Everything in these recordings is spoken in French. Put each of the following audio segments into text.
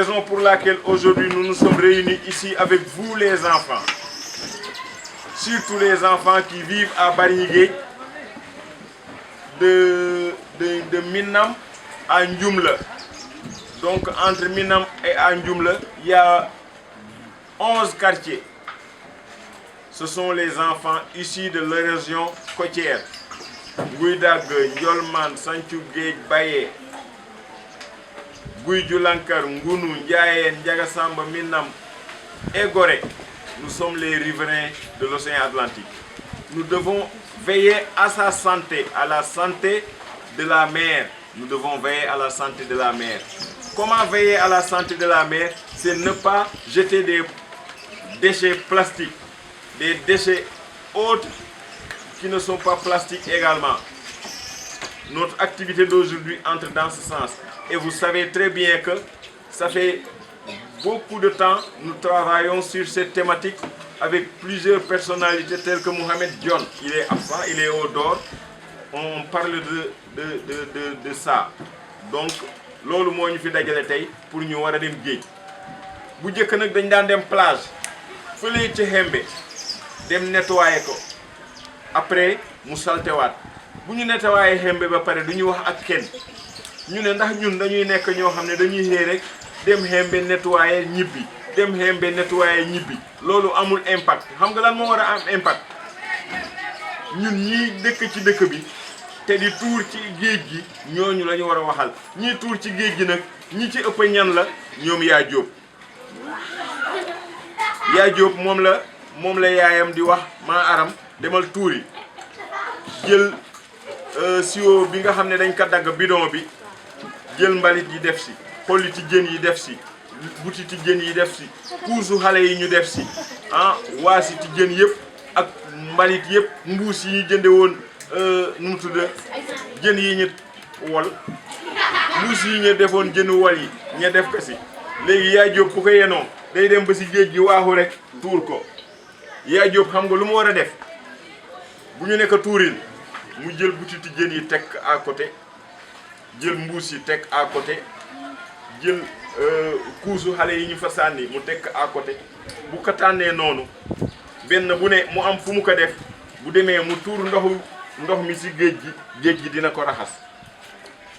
Raison pour laquelle aujourd'hui nous nous sommes réunis ici avec vous les enfants. Surtout les enfants qui vivent à Bargny de Minam à Ndioumle. Donc entre Minam et Ndioumle, il y a 11 quartiers. Ce sont les enfants issus de la région côtière. Gouidag, Yolman, Santhiou Gueye, Baye, Gouidjou Lankar, Ngounou, Ndiaye, Ndiagasamba, Minam et Gorée. Nous sommes les riverains de l'océan Atlantique. Nous devons veiller à sa santé, à la santé de la mer. Nous devons veiller à la santé de la mer. Comment veiller à la santé de la mer? C'est ne pas jeter des déchets plastiques, des déchets autres qui ne sont pas plastiques également. Notre activité d'aujourd'hui entre dans ce sens. Et vous savez très bien que ça fait beaucoup de temps que nous travaillons sur cette thématique avec plusieurs personnalités telles que Mohamed Dione. Il est absent, il est au dehors. On parle de ça. Donc, loolu moo ñu fi dajale tey pour ñu war a dem géej bu njëkk nag dañ daan dem plage fële ci Hembe dem nettoyer ko après mu saltewaat bu ñu nettoyer Hembe ba pare du ñu wax ak kenn ñu ne ndax ñun dañuy nekk ñoo xam ne dañuy xëy rek dem Hembe nettoyer ñibbi dem Hembe nettoyer ñibbi loolu amul impact xam nga lan moo war a am impact ñun ñii dëkk ci dëkk bi te di tuur ci géej gi ñooñu la ñu war a waxal ñii tuur ci géej gi nag ñi ci ëpp ñan la ñoom yaa jóob moom la yaayam di wax maa aram demal tuuri jël siwo bi nga xam ne dañ ko dagg bidon bi jël mbalit yi def si xolliti jën yi def si butiti jën yi def si kuusu xale yi ñu def si waasiti jën yëpp ak mbalit yëpp mbuus yi ñu jënde woon nu mu tudd jën yi ñu wol mbuus yi ñu defoon jën wol yi ña def ko si léegi yaa jóob bu ko yenoo day dem ba si géej gi waaxu rek tuur ko yaa jóob xam nga lu mu war a def bu ñu nekk tuuril mu jël butiti jën yi teg à côté jël mbuus yi teg à côté jël kuusu xale yi ñu fa sànni mu teg à côté bu ko tànnee noonu benn bu ne mu am fu mu ko def bu demee mu tuur ndox mi ci géej gi dina ko raxas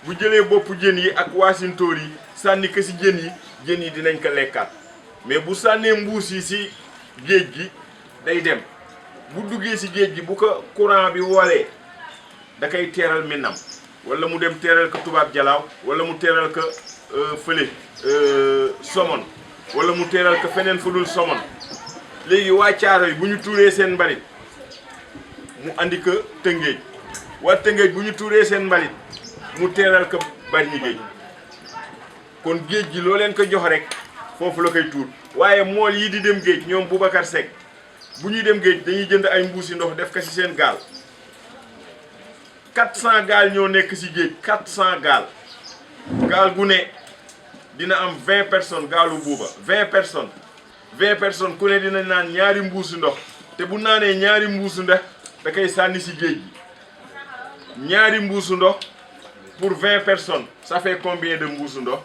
bu jëlee boppu jën yi ak waasintóor yi sànni ko ci jën yi dinañ ko lekkaat mais bu sànnee mbuus yi ci géej gi day dem bu duggee ci géej gi bu ko courant bi woolee da koy teeral Minam wala mu dem teeral ko Tubaab Jalaaw wala mu teeral ko fële Somone wala mu teeral ko feneen fu dul Somone léegi waa Caaroy bu ñu tuuree seen mbalit mu andi ko Tëngéej waa Tëngéej bu ñu tuuree seen mbalit mu teeral ko Bargny Géej kon géej gi loo leen ko jox rek foofu la koy tuur waaye mool yi di dem géej ñoom Boubacar Seck bu ñuy dem géej dañuy jënd ay mbuusi ndox def ko ci seen gaal 400 gaal ñoo nekk ci géej 400 gaal gu ne dina am 20 personnes gaalu buuba 20 personnes ku ne dina naan ñaari mbuusi ndox te bu naanee ñaari mbuusu ndox da koy sànni ci géej gi ñaari mbuusu ndox pour 20 personnes ça fait combien de mbuusu ndox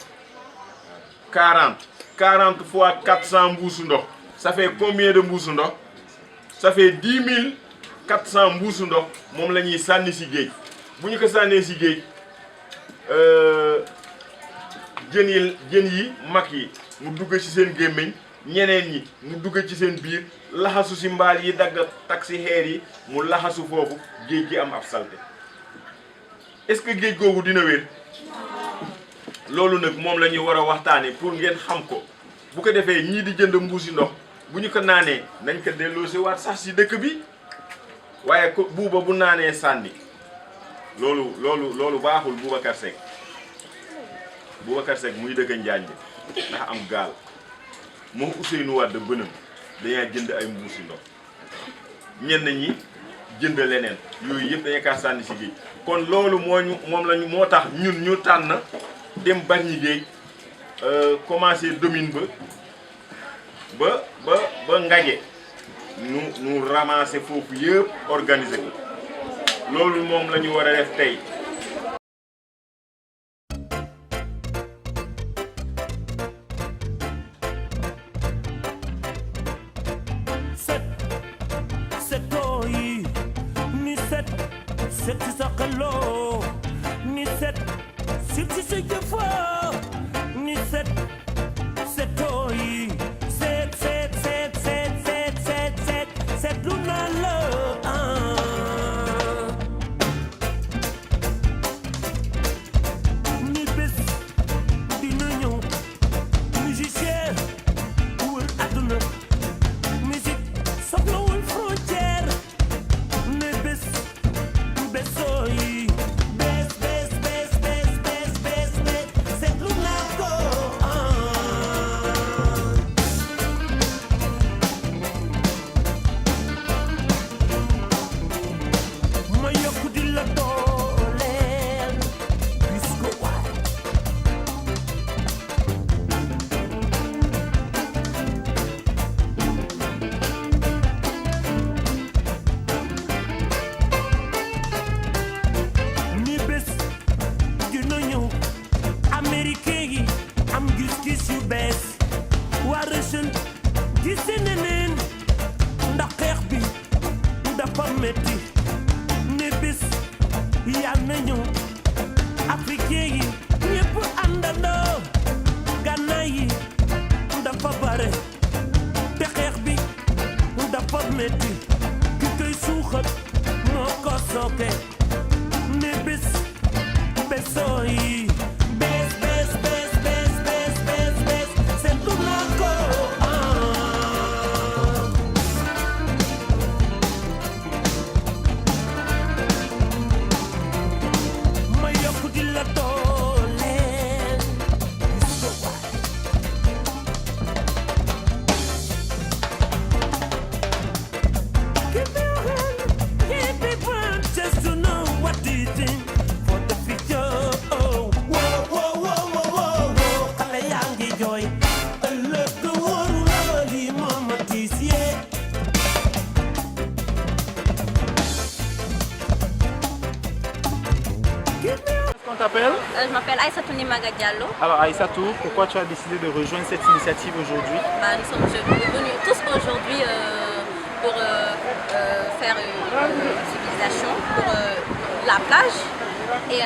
40 fois 400 mbuusu ndox ça fait combien de mbuusu ndox ça fait 10 400 mbuusu ndox moom la ñuy sànni ci géej bu ñu ko sànnee ci géej jën yi mag yi mu dugg ci seen gémmiñ ñeneen ñi mu dugg ci seen biir laxasu ci mbaal yi dagg tak ci xeer yi mu laxasu foofu géej gi am ab salte est-ce que géej googu dina wér loolu nag moom la ñuy war a waxtaane pour ngeen xam ko bu ko defee ñii di jënd mbuusi ndox bu ñu ko naanee nañ ko delloosi waat sax ci dëkk bi waaye ko buuba bu naanee sànni loolu baaxul Boubacar Seck muy dëkk Njaañ bi ndax am gaal moom Ousseynou Wade bënam dañaa jënd ay mbuusi ndox ñenn ñi jënd leneen yooyu yëpp dañu kaa sànni ci géej kon loolu moo tax ñun ñu tànn dem Bargny Géej commencé domine ba Ngaje nu ramasser foofu yëpp organiser ko loolu moom la ñu war a def tey nañu africain yi ñëpp àndandoo gànnaay yi dafa bare te xeex bi dafa metti ki koy suuxat moo ko sooke ne bés bésoo yi bés bés bés bés bés bés bés seetlu naa ko ma yokk di la dooleel keep it fun just to know what do you think for the future. Oh, whoa, whoa, whoa, whoa, whoa, whoa. Xale yaa ngi jooy ëllëg du wóoru la lii moo ma tiis yee. On t'appelle? Je m'appelle Aïssatou Nimaga Diallo. Alors Aïssatou, pourquoi tu as décidé de rejoindre cette initiative aujourd'hui? Nous sommes venus tous aujourd'hui pour faire une civilisation pour la plage. Et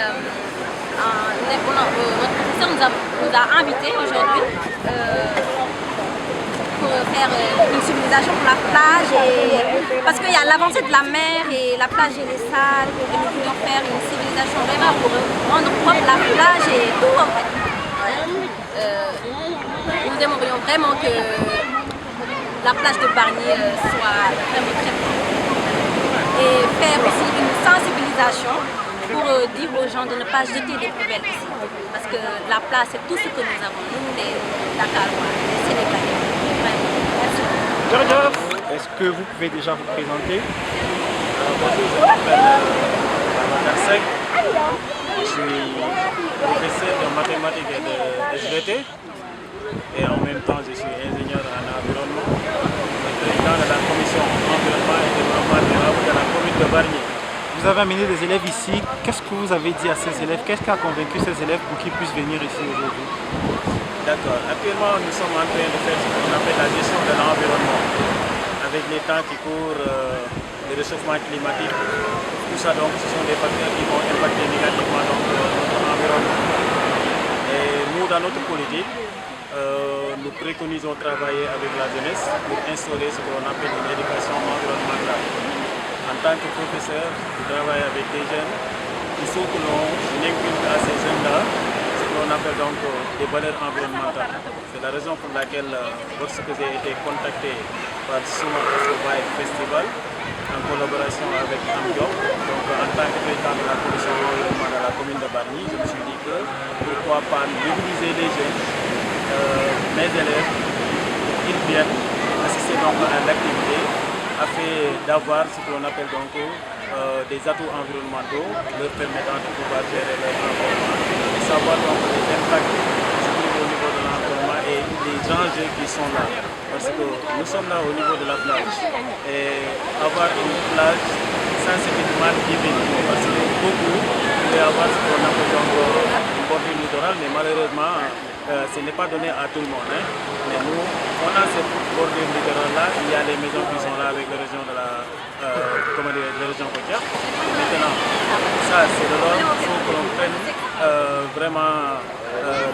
notre professeur nous a invités aujourd'hui pour faire une civilisation pour la plage. Parce qu'il y a l'avancée de la mer et la plage et les salles. Et nous voulions faire une civilisation vraiment pour rendre propre la plage et tout en fait. Nous aimerions vraiment que la plage de Bargny soit vraiment très propre. Et faire aussi une sensibilisation pour dire aux gens de ne pas jeter des poubelles ici. Parce que la plage, c'est tout ce que nous avons, nous les Dakarois, les Sénégalais. Vraiment. Merci. Est-ce que vous pouvez déjà vous présenter? Bonjour, je m'appelle Babacar Seck. Je suis professeur de mathématiques et de SVT. Et en même temps, je suis ingénieur en environnement. Président de la commission environnement et développement durable de la commune de Bargny. Vous avez amené des élèves ici. Qu'est-ce que vous avez dit à ces élèves? Qu'est-ce qui a convaincu ces élèves pour qu'ils puissent venir ici aujourd'hui? D'accord. Actuellement, nous sommes en train de faire ce qu'on appelle la gestion de l'environnement. Avec les temps qui courent, le réchauffement climatique, tout ça, donc, ce sont des facteurs qui vont impacter négativement donc, notre environnement. Et nous, dans notre politique, nous préconisons travailler avec la jeunesse pour instaurer ce qu'on appelle une éducation environnementale. En tant que professeur, je travaille avec des jeunes. Il faut que l'on inculque à ces jeunes-là ce que l'on appelle donc des valeurs environnementales. C'est la raison pour laquelle, lorsque j'ai été contacté par Suma Afro-Vibe Festival, en collaboration avec Amdiop, donc en tant que président de la commission environnement de la commune de Bargny, je me suis dit que pourquoi pas mobiliser les jeunes, mes élèves, pour qu'ils viennent assister donc à l'activité, afin d'avoir ce qu'on appelle donc des atouts environnementaux leur permettant de pouvoir gérer leur environnement et savoir donc les impacts qui se trouvent au niveau de l'environnement et les enjeux qui sont là. Parce que nous sommes là au niveau de la plage et avoir une plage sensiblement divine parce que beaucoup voulaient avoir ce qu'on appelle donc une bordure littorale, mais malheureusement ce n'est pas donné à tout le monde. Hein. Mais nous, on a cette bordure littorale-là, il y a les maisons qui sont là avec la région de la région côtière. Maintenant, ça c'est de l'or, il faut que l'on prenne vraiment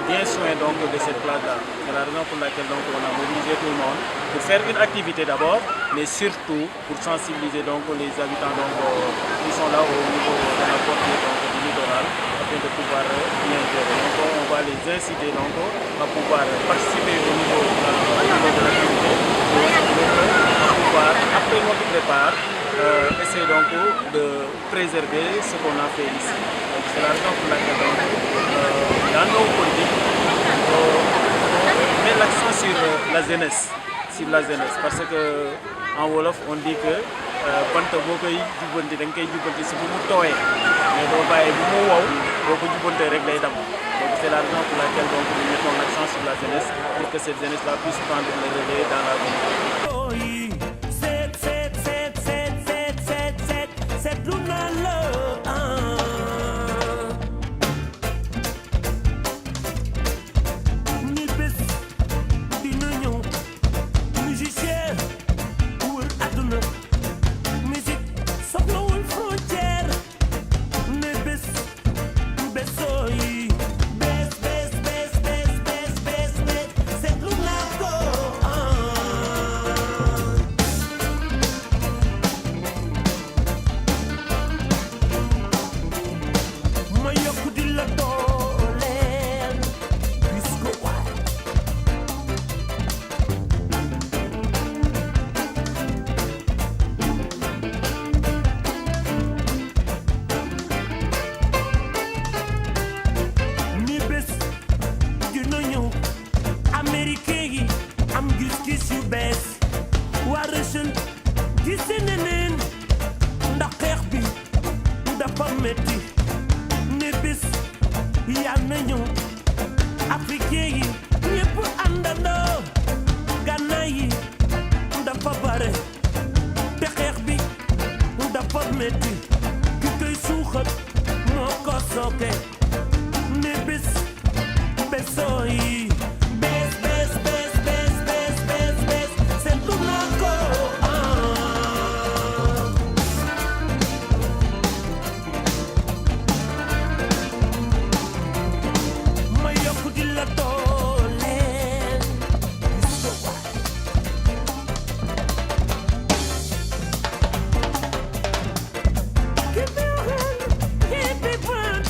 bien soin donc, de cette plage-là. C'est la raison pour laquelle donc, on a mobilisé tout le monde pour faire une activité d'abord, mais surtout pour sensibiliser donc, les habitants donc, qui sont là au niveau de la bordure du littoral afin de pouvoir bien gérer. Donc on va les inciter donc, à pouvoir participer au niveau de l'activité pour pouvoir, après notre départ, essayer donc de préserver ce qu'on a fait ici. C'est la raison pour laquelle donc, dans nos politiques, on met l'accent sur la jeunesse. Parce que en Wolof on dit que banta boo koy jubbanti da nga koy jubbanti si bu mu tooyee mais doo bàyyi bu mu wow boo ko jubbantee rek lay dam. Donc c'est la raison pour laquelle donc, nous mettons l'accent sur la jeunesse pour que cette jeunesse-là puisse prendre le relais dans la communauté. Musique soxlawul frontière ne bés tooke ne bés bésooy bés bés bés bés bés bés bés seetlu naa ko ma yokku di la dooleel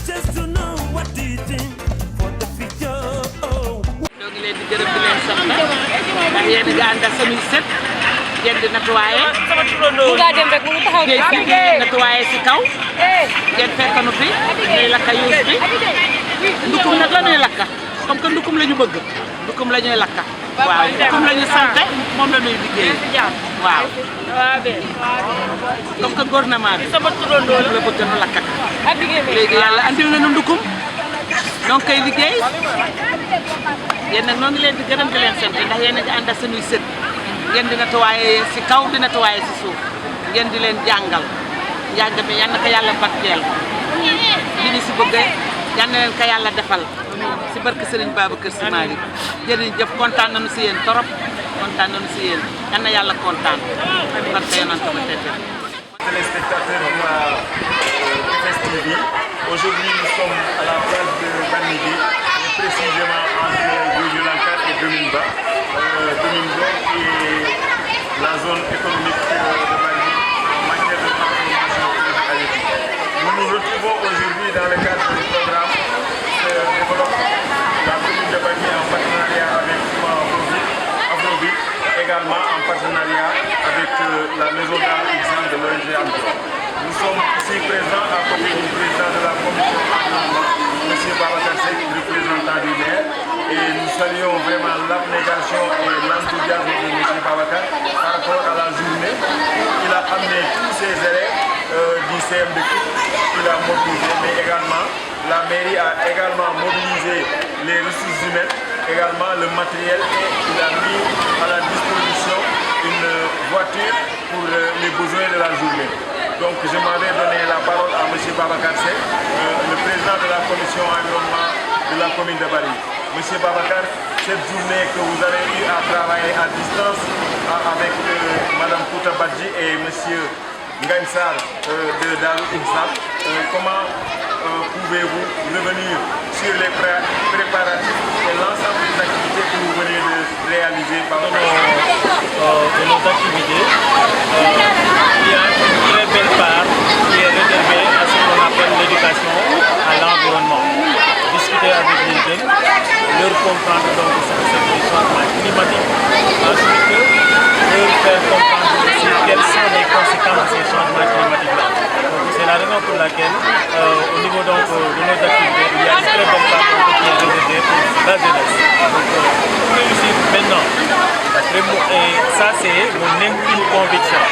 just to know what do you think for the future. ñoo ngi leen di gërëm di leen sant ndax yéen a ngi ànd ak suñuy set ngeen di nettoyé géej gi di nettoyé si kaw ngeen fekk nu fi ñuy lakka yuus bi ndukum nag la ñuy lakka comme que ndukum la ñu bëgg ndukum la ñuy lakka waaw ndukum la ñu sante moom la ñuy liggéey waaw comme que gouvernement bi la bëgg nu lakka léegi yàlla andil nañu ndukum ñoo ngi koy liggéey yéen nag ñoo ngi leen di gërëm di leen sant ndax yéen a ngi ànd ak suñuy sët ngeen di nettoyé si kaw di nettoyé si suuf ngeen di leen jàngal njàng mi yal na ko yàlla barkeel li ñu si bëgg yal na leen ko yàlla defal si barke Serigne Babacar Sy Malick jërëjëf kontaan nañu si yéen torop kontaan nañu si yéen yal na yàlla kontaan barke yonent ba tete. Téléspectateurs de la TFS TV, aujourd'hui nous sommes à la place de Banigui, et précisément entre Guy-Lanka et Dominba. Dominba qui est la zone économique de Banigui en matière de transformation énergétique. Nous nous retrouvons aujourd'hui dans le cadre du programme de développement de la commune de Banigui en partenariat avec Afrobi, également en partenariat avec la maison d'art de l'ONG Amdo. Nous sommes ici présents à côté du président de la commission environnement, M. Babacar Seck, représentant du maire, et nous saluons vraiment l'abnégation et l'enthousiasme de M. Babacar par rapport à la journée. Il a amené tous ses élèves du CM de Kip, il a mobilisé, mais également la mairie a également mobilisé les ressources humaines, également le matériel, et il a mis à la disposition une voiture pour les besoins de la journée. Donc je m'avais donné la parole à M. Babacar Seck, le président de la commission environnement de la commune de Bargny. M. Babacar, cette journée que vous avez eu à travailler à distance avec Mme Kouta Badji et M. Ngagne Sarr de Darou Insal, comment pouvez-vous revenir sur les préparatifs et l'ensemble des activités que vous venez de réaliser par de nos activités, il y a une très belle part qui est réservée à ce qu'on appelle l'éducation à l'environnement. Discuter avec les jeunes, leur comprendre donc les changements climatiques, ensuite leur faire comprendre aussi quelles sont les conséquences de ces changements climatiques-là. C'est la raison pour laquelle au niveau donc, de nos activités, il y a une très belle part qui est réservée pour la jeunesse. Donc pour réussir maintenant, et ça c'est mon intime conviction.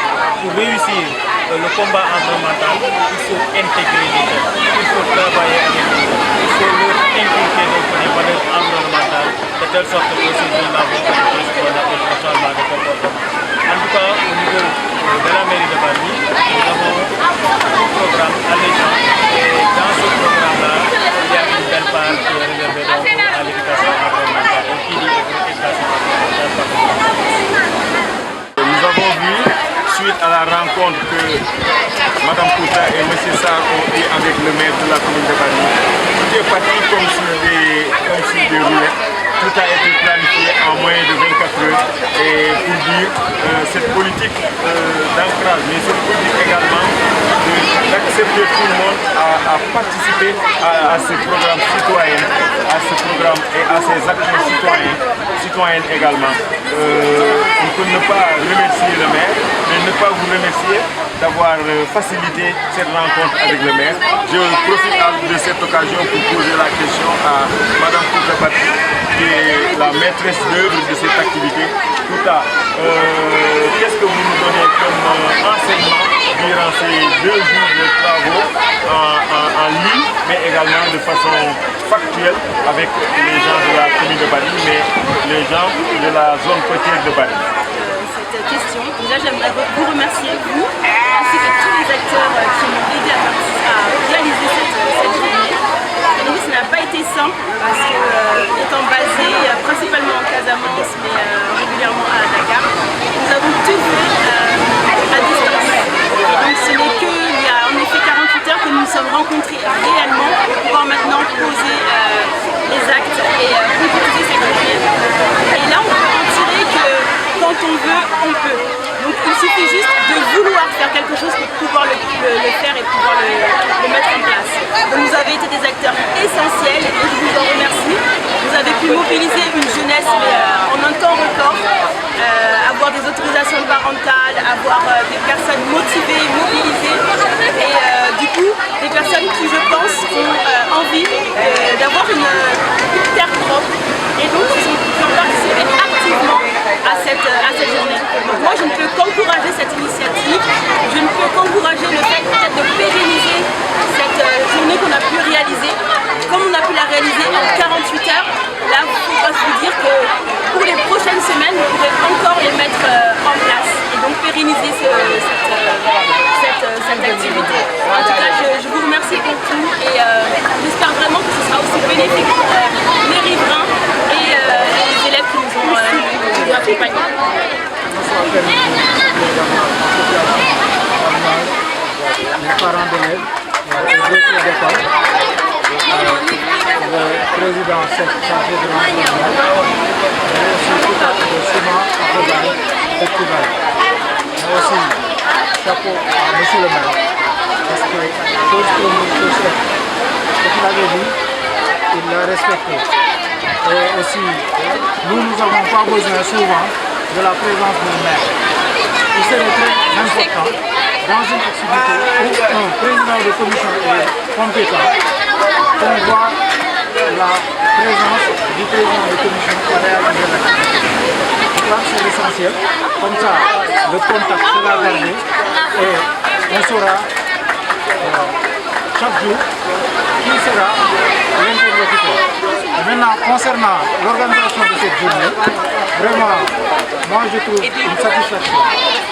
Pour réussir le combat environnemental, il faut intégrer les jeunes, il faut travailler avec les jeunes, il faut leur inculquer donc les valeurs environnementales de telle sorte que ces jeunes-là vont apporter ce qu'on appelle le changement de comportement. En tout cas, au niveau de la mairie de Bargny, nous avons un programme alléchant et dans ce programme-là, il y a une belle part qui est réservée donc à l'éducation environnementale. Et qui dit éducation environnementale. Nous avons vu, suite à la rencontre que Mme Kouta et M. Sarr ont eu avec le maire de la commune de Bargny, tout est parti comme sur des roulettes. Tout a été planifié en moins de 24 heures et pour dire cette politique d'ancrage, mais cette politique également d'accepter tout le monde à participer à ce programme citoyen, à ce programme et à ces actions citoyennes également. On peut ne pas remercier le maire, mais ne pas vous remercier d'avoir facilité cette rencontre avec le maire. Je profite de cette occasion pour poser la question à Mme Kouta Badji, qui est la maîtresse d'œuvre de cette activité. Kouta, qu'est-ce que vous nous donnez comme enseignement durant ces 2 jours de travaux en ligne, mais également de façon factuelle avec les gens de la commune de Bargny, mais les gens de la zone côtière de Bargny? Cette question, déjà j'aimerais vous remercier, vous, ainsi que tous les acteurs qui m'ont aidé à réaliser cette journée. pérenniser cette activité. En tout cas, je vous remercie pour tout et j'espère vraiment que ce sera aussi bénéfique pour les riverains et les élèves qui nous ont accompagnés. Les parents d'élèves, les directeurs d'école, le président chargé de l'environnement, mais aussi tout le ciment festival. Mais aussi chapeau à monsieur le maire, parce que chose que ce qu'il avait dit, il l'a respecté. Et aussi, nous n'avons pas besoin souvent de la présence du maire. Il serait très important dans une activité où un président de commission est compétent, on voit la présence du président de commission pour réaliser l'activité. Je crois que c'est l'essentiel. Comme ça, le contact sera gardé et on saura chaque jour qui sera l'interlocuteur. Maintenant, concernant l'organisation de cette journée, vraiment, moi je trouve une satisfaction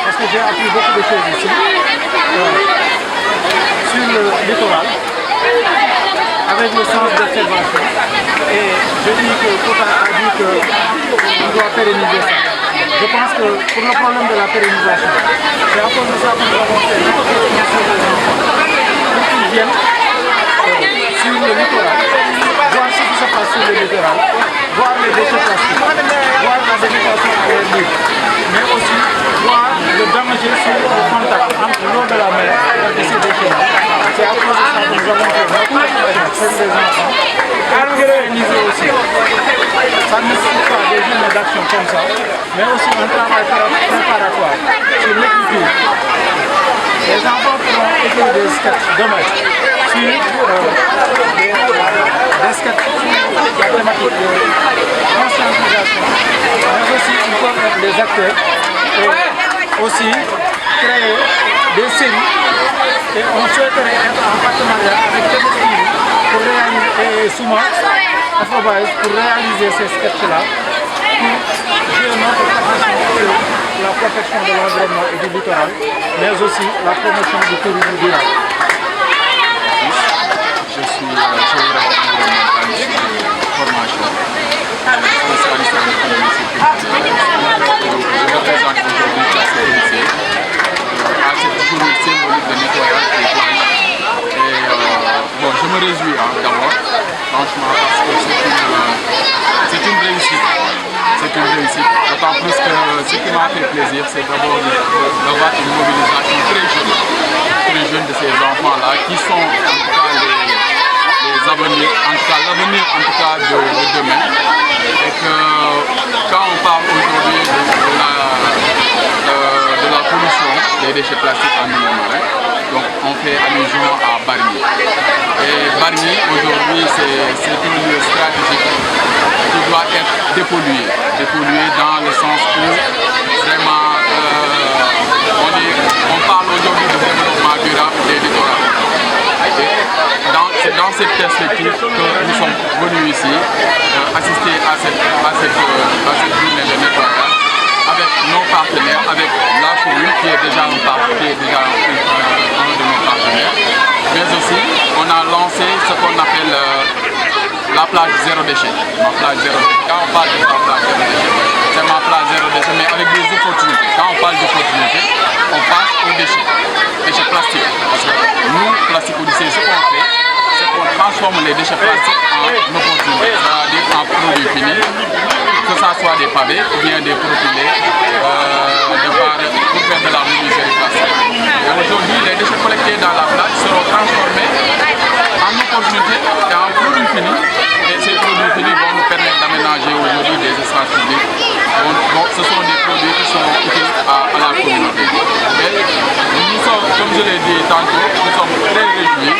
parce que j'ai appris beaucoup de choses ici sur le littoral avec le sens d'observation et je dis que Kota a dit qu'on doit pérenniser ça. Je pense que pour le problème de la pérennisation, c'est à cause de ça que nous avons fait notre formation des enfants pour qu'ils viennent sur le littoral, voir ce qui se passe sur le littoral, voir les déchets plastiques, voir la végétation à l'air libre, mais aussi voir le danger sur le contact entre l'eau de la mer et ces déchets-là. C'est à cause de ça que nous avons fait notre formation des enfants pour organiser aussi. Ça ne nécessite pas des journées d'action comme ça, mais aussi un travail préparatoire sur l'écriture. Les enfants pourront écrire des sketchs demain sur des sketchs sur la thématique de conscientisation, mais aussi ils peuvent être des acteurs et aussi créer des séries. Et on souhaiterait être en partenariat avec Téléstv pour réaliser Souma Afrobaïs pour réaliser ces sketchs-là pour jouer notre profession sur la protection de l'environnement et du littoral, mais aussi la promotion du tourisme durable. Je suis géographe environnementaliste de formation, spécialiste en économie circulaire. Je représente aujourd'hui classe lycée à cette journée symbolique de nettoyage des plages. Et bon, je me réjouis d'abord, franchement, parce que c'est une réussite. C'est une réussite. D'autant plus que ce qui m'a fait plaisir, c'est d'abord d'avoir une mobilisation très jeune de ces enfants-là, qui sont en tout cas les avenirs, en tout cas l'avenir en tout cas de demain. Et que quand on parle aujourd'hui de la pollution des déchets plastiques en milieu marin, donc on fait allusion à Bargny. Et Bargny aujourd'hui c'est un lieu stratégique qui doit être dépollué dans le sens où vraiment on parle aujourd'hui de développement durable des littoraux. C'est dans cette perspective que nous sommes venus ici assister à cette journée de nettoyage avec nos partenaires, avec la commune qui est déjà un de nos partenaires, mais aussi on a lancé ce qu'on appelle la plage zéro déchet. Ma plage zéro déchet. Quand on parle de la plage zéro déchet, c'est ma plage zéro déchet, mais avec des opportunités. Quand on parle d'opportunités, on passe aux déchets plastiques. Parce que nous, Plastic Odyssée, ce qu'on fait, c'est qu'on transforme les déchets plastiques en opportunités, c'est-à-dire en produits finis, que ce soit des pavés ou bien des profilés pour faire de la menuiserie plastique. Et aujourd'hui, les déchets collectés dans la plage seront transformés en opportunités et en produits finis. Et ces produits finis vont nous permettre d'aménager aujourd'hui des espaces publics. Donc, ce sont des produits qui sont utiles à la communauté. Et nous sommes, comme je l'ai dit tantôt, nous sommes très réjouis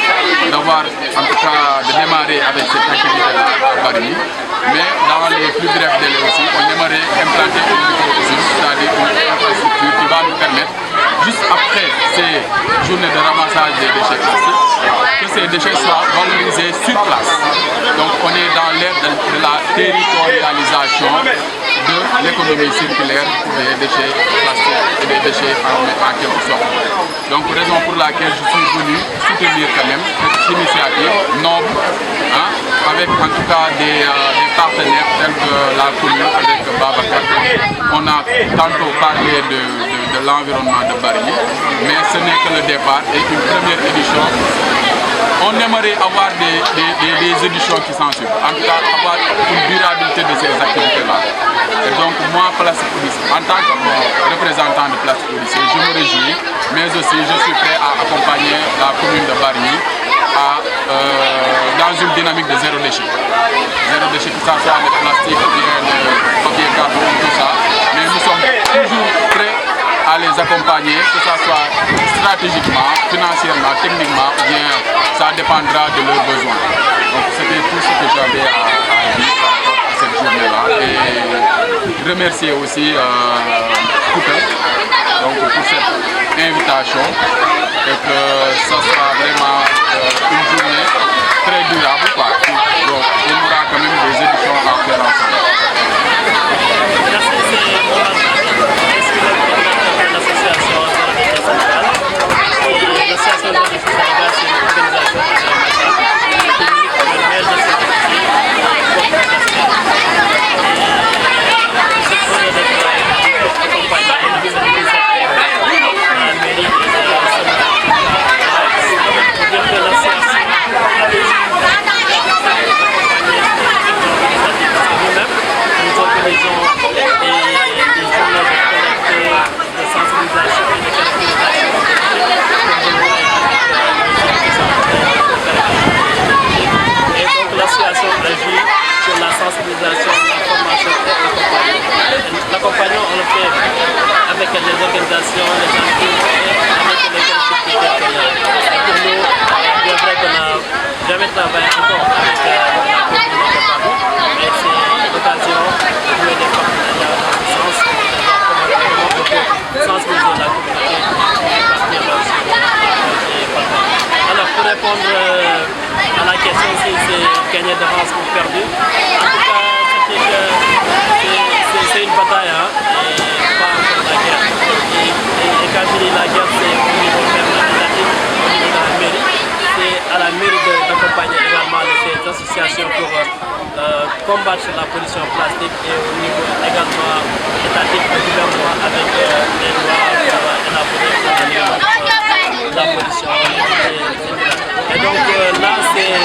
d'avoir, en tout cas, de démarrer avec cette activité-là à Bargny. Mais dans les plus brefs délais aussi, on aimerait implanter une micro-usine, c'est-à-dire une infrastructure qui va nous permettre, juste après ces journées de ramassage des déchets plastiques, que ces déchets soient valorisés sur place. Donc on est dans l'ère de la territorialisation de l'économie économie circulaire pour les déchets plastiques et les déchets en quelque sorte. Donc raison pour laquelle je suis venu soutenir quand même cette initiative noble, hein, avec en tout cas des partenaires tels que la commune avec Babacar. On a tantôt parlé de l'environnement de Bargny, mais ce n'est que le départ et une première édition. On aimerait avoir des éditions qui s'en suivent, en tout cas avoir une durabilité de ces activités-là. Et donc moi, Plastic Odyssée, en tant que représentant de Plastic Odyssée, je me réjouis, mais aussi je suis prêt à accompagner la commune de Bargny dans une dynamique de zéro déchet. Zéro déchet, que ça soit le plastique, le papier carton, tout ça. Mais nous sommes toujours prêts à les accompagner, que ce soit stratégiquement, financièrement, techniquement, ou bien ça dépendra de leurs besoins. Donc c'était tout ce que j'avais à dire par rapport à cette journée-là. Et remercier aussi Kouta pour cette invitation et que ça sera vraiment une journée très durable. Donc il y aura quand même des éditions à faire ensemble. L'accompagnement, on le fait avec les organisations, les entreprises et avec les collectivités territoriales. Pour nous, bien vrai qu'on n'a jamais travaillé encore avec la commune de Paris, mais c'est l'occasion de jouer des partenariats dans le sens de comment on peut sensibiliser la communauté et partir sur le projet. Alors pour répondre à la question si c'est gagné d'avance ou perdu, en tout cas, c'est une bataille, hein, et pas encore la guerre. Et quand je dis la guerre, c'est au niveau administratif, au niveau de la mairie. C'est à la mairie d'accompagner également ces associations pour combattre la pollution plastique et au niveau également étatique du gouvernement avec les lois qui vont élaborer la pollution. Et donc là, c'est